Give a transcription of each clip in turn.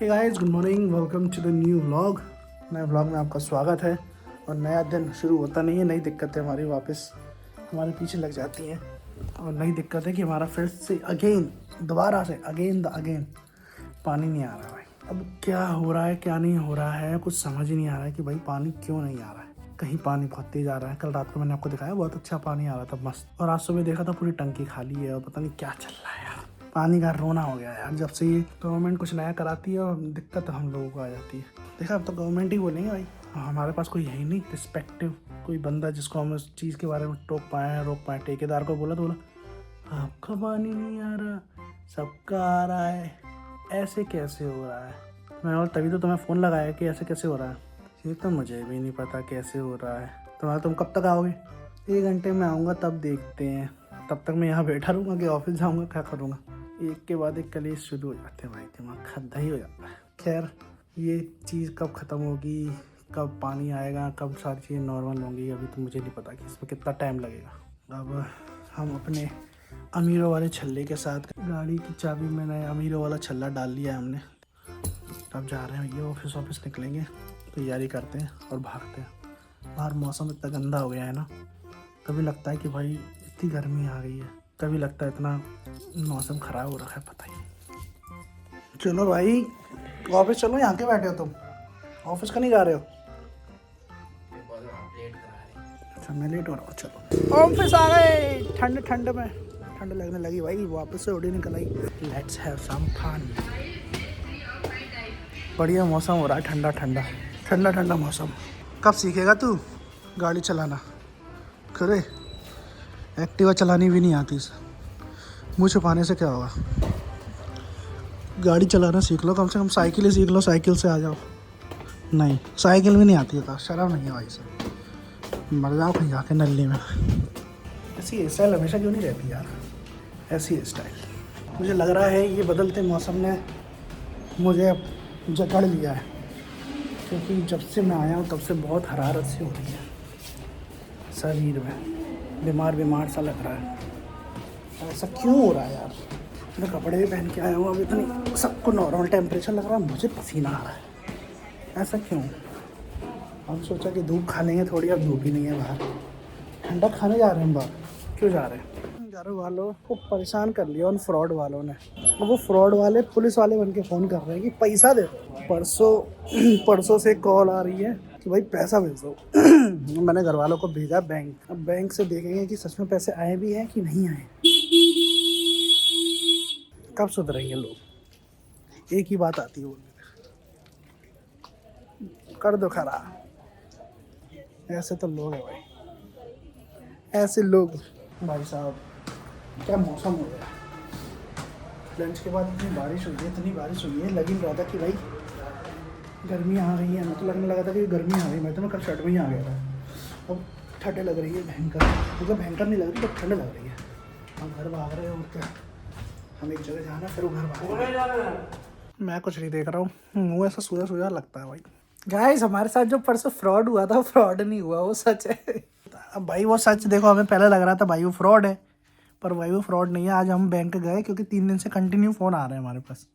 Hey guys, good morning, welcome to the new vlog. नए vlog में आपका स्वागत है। और नया दिन शुरू होता नहीं है, नई दिक्कतें हमारी वापस हमारे पीछे लग जाती हैं। और नई दिक्कत है कि हमारा फिर से दोबारा से अगेन पानी नहीं आ रहा भाई। अब क्या हो रहा है क्या नहीं हो रहा है कुछ समझ ही नहीं आ रहा है कि भाई पानी क्यों नहीं आ रहा है। कहीं पानी बहुत तेज आ रहा है। कल रात को मैंने आपको दिखाया, बहुत अच्छा पानी आ रहा था, मस्त। और आज सुबह देखा था पूरी टंकी खाली है और पता नहीं क्या चल रहा है यार। पानी का रोना हो गया यार। जब से ये गवर्नमेंट कुछ नया कराती है और दिक्कत हम लोगों को आ जाती है। देखा, अब तो गवर्नमेंट ही बोलेंगे भाई। हमारे पास कोई है ही नहीं रिस्पेक्टिव कोई बंदा जिसको हम उस चीज़ के बारे में रोक पाए। ठेकेदार को बोला तो बोला आपका पानी नहीं आ रहा, सबका आ रहा है, ऐसे कैसे हो रहा है। मैं और तभी तो तुम्हें फ़ोन लगाया कि ऐसे कैसे हो रहा है। ये तो मुझे भी नहीं पता कैसे हो रहा है। तुम कब तक आओगे? 1 घंटे में आऊँगा, तब देखते हैं। तब तक मैं यहाँ बैठा रहूँगा कि ऑफिस जाऊँगा, क्या करूँगा। एक के बाद एक कलेश शुरू हो जाते हैं भाई, दिमाग खद्दा ही हो जाता है। खैर, ये चीज़ कब ख़त्म होगी, कब पानी आएगा, कब सारी चीज़ें नॉर्मल होंगी, अभी तो मुझे नहीं पता कि इसमें कितना टाइम लगेगा। अब हम अपने अमीरों वाले छल्ले के साथ गाड़ी की चाबी मैंने अमीरों वाला छल्ला डाल लिया है हमने। अब जा रहे हैं, ये ऑफिस निकलेंगे, तैयारी करते हैं और भागते हैं। बाहर मौसम इतना गंदा हो गया है ना, कभी लगता है कि भाई इतनी गर्मी आ गई है, कभी लगता है इतना मौसम ख़राब हो रखा है, पता ही। चलो भाई ऑफिस चलो, यहाँ के बैठे हो तुम? ऑफिस का नहीं जा रहे हो? अच्छा, मैं लेट हो रहा हूँ। चलो ऑफिस आ गए। ठंड में ठंड लगने लगी भाई, वापस से उड़ी निकल आई। Let's have some fun. बढ़िया मौसम हो रहा है, ठंडा मौसम। कब सीखेगा तू गाड़ी चलाना? करे एक्टिवा चलानी भी नहीं आती इसे, मुँह छुपाने से क्या होगा। गाड़ी चलाना सीख लो, कम से कम साइकिल ही सीख लो, साइकिल से आ जाओ। नहीं, साइकिल भी नहीं आती है, शर्म नहीं है भाई से। मर जाओ कहीं जाके नल्ली में। ऐसी हेयर स्टाइल हमेशा क्यों नहीं रहती यार, ऐसी हेयर स्टाइल। मुझे लग रहा है ये बदलते मौसम ने मुझे जकड़ लिया है, क्योंकि जब से मैं आया हूँ तब से बहुत हरारत सी हो रही है शरीर में। बीमार सा लग रहा है। ऐसा क्यों हो रहा है यार? मैं कपड़े भी पहन के आया हूँ, अब इतनी सबको नॉर्मल टेम्परेचर लग रहा है, मुझे पसीना आ रहा है। ऐसा क्यों? हम सोचा कि धूप खा लेंगे थोड़ी, अब धूप ही नहीं है बाहर। ठंडा खाने जा रहे हैं हम बाहर। क्यों जा रहे हैं? घर वालों को परेशान कर लिया उन फ्रॉड वालों ने। और वो फ्रॉड वाले पुलिस वाले बन के फ़ोन कर रहे हैं कि पैसा दे दो। परसों से कॉल आ रही है कि भाई पैसा भेज दो। मैंने घर वालों को भेजा बैंक। अब बैंक से देखेंगे कि सच में पैसे आए भी हैं कि नहीं आए। कब सुधरेंगे लोग? एक ही बात आती है बोलने, कर दो खरा। ऐसे तो लोग हैं भाई, ऐसे लोग। भाई साहब क्या मौसम हो गया। लंच के बाद इतनी बारिश हुई है, लग ही रहा था कि भाई गर्मी आ रही है। मैं तो लगने लगा था कि गर्मी आ रही है। मैं तो कल शर्ट में ही आ गया था। अब ठंड लग रही है भयंकर, मतलब भयंकर नहीं लग रही, तो ठंड लग रही है। हम घर भाग रहे हैं और क्या, हम एक जगह जाना फिर वो घर भाग रहे हैं। मैं कुछ नहीं देख रहा हूँ, मुँह ऐसा सूजा लगता है भाई। गाइस, हमारे साथ जो परसों फ्रॉड हुआ था, वो फ्रॉड नहीं हुआ, वो सच है। अब भाई वो सच देखो, हमें पहले लग रहा था भाई वो फ्रॉड है, पर भाई वो फ्रॉड नहीं है। आज हम बैंक गए क्योंकि 3 दिन से कंटिन्यू फ़ोन आ रहे हैं हमारे पास।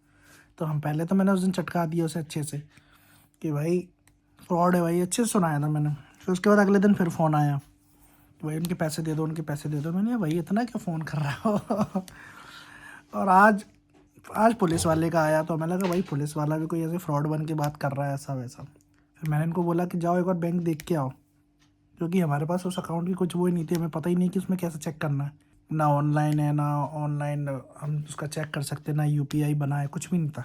तो हम पहले तो मैंने उस दिन चटका दिया उसे अच्छे से कि भाई फ्रॉड है भाई, अच्छे से सुनाया था मैंने। फिर उसके बाद अगले दिन फिर फ़ोन आया कि भाई उनके पैसे दे दो। मैंने कहा भाई इतना क्या फ़ोन कर रहा हो। और आज पुलिस वाले का आया, तो मैंने कहा भाई पुलिस वाला भी कोई ऐसे फ्रॉड बन के बात कर रहा है ऐसा वैसा। फिर मैंने इनको बोला कि जाओ एक बार बैंक देख के आओ, क्योंकि हमारे पास उस अकाउंट की कुछ वो ही नहीं थी, हमें पता ही नहीं कि उसमें कैसे चेक करना है। ना ऑनलाइन है, ना ऑनलाइन हम उसका चेक कर सकते, ना यूपीआई बना है, कुछ भी नहीं था।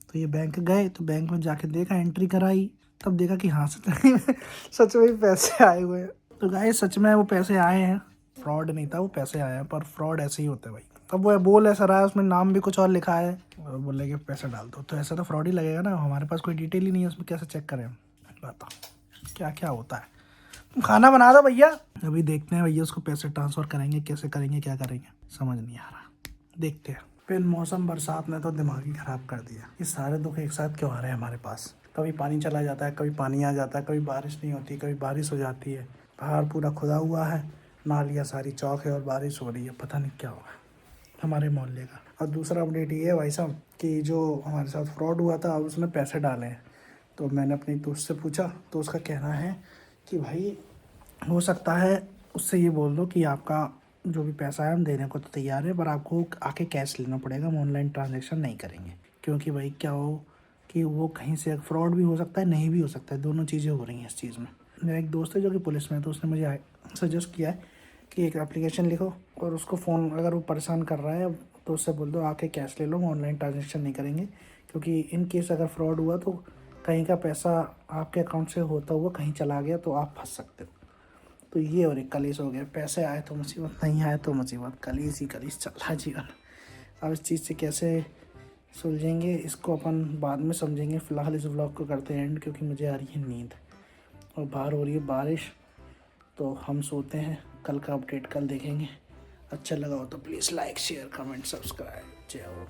तो ये बैंक गए, तो बैंक में जाके देखा, एंट्री कराई, तब देखा कि हाँ सच में पैसे आए हुए हैं। तो गाइस सच में वो पैसे आए हैं, फ्रॉड नहीं था, वो पैसे आए हैं। पर फ्रॉड ऐसे ही होता है भाई। अब वो बोल ऐसा रहा है, उसमें नाम भी कुछ और लिखा है और बोले कि पैसे डाल दो, तो ऐसा तो फ्रॉड ही लगेगा ना। हमारे पास कोई डिटेल ही नहीं है, उसमें कैसे चेक करें हम? बताओ क्या क्या होता है। तुम खाना बना दो भैया, अभी देखते हैं भैया उसको पैसे ट्रांसफ़र करेंगे, कैसे करेंगे, क्या करेंगे, समझ नहीं आ रहा, देखते हैं। फिर मौसम बरसात ने तो दिमाग ही ख़राब कर दिया। ये सारे दुख एक साथ क्यों आ रहे हैं हमारे पास? कभी पानी चला जाता है, कभी पानी आ जाता है, कभी बारिश नहीं होती, कभी बारिश हो जाती है। बाहर पूरा खुदा हुआ है, नालियाँ सारी चौक है और बारिश हो रही है, पता नहीं क्या होगा। हमारे मोहल्ले का। और दूसरा अपडेट ये है भाई साहब कि जो हमारे साथ फ्रॉड हुआ था अब उसने पैसे डाले हैं। तो मैंने अपने दोस्त से पूछा तो उसका कहना है कि भाई हो सकता है उससे ये बोल दो कि आपका जो भी पैसा है हम देने को तो तैयार है, पर आपको आके कैश लेना पड़ेगा, हम ऑनलाइन ट्रांजेक्शन नहीं करेंगे। क्योंकि भाई क्या हो कि वो कहीं से फ्रॉड भी हो सकता है, नहीं भी हो सकता है, दोनों चीज़ें हो रही हैं इस चीज़ में। मेरा एक दोस्त है जो कि पुलिस में है, तो उसने मुझे सजेस्ट किया है कि एक एप्लीकेशन लिखो और उसको फ़ोन, अगर वो परेशान कर रहा है तो उससे बोल दो आके कैश ले लो, हम ऑनलाइन ट्रांजेक्शन नहीं करेंगे। क्योंकि इन केस अगर फ्रॉड हुआ तो कहीं का पैसा आपके अकाउंट से होता हुआ कहीं चला गया तो आप फंस सकते हो। तो ये और एक कलेश हो गया, पैसे आए तो मुसीबत, नहीं आए तो मुसीबत, कलेश ही कलेश चल रहा है जीवन। अब इस चीज़ से कैसे सुलझेंगे इसको अपन बाद में समझेंगे। फ़िलहाल इस व्लॉग को करते हैं एंड, क्योंकि मुझे आ रही है नींद और बाहर हो रही है बारिश। तो हम सोते हैं, कल का अपडेट कल देखेंगे। अच्छा लगा हो तो please like share comment subscribe. जय हो।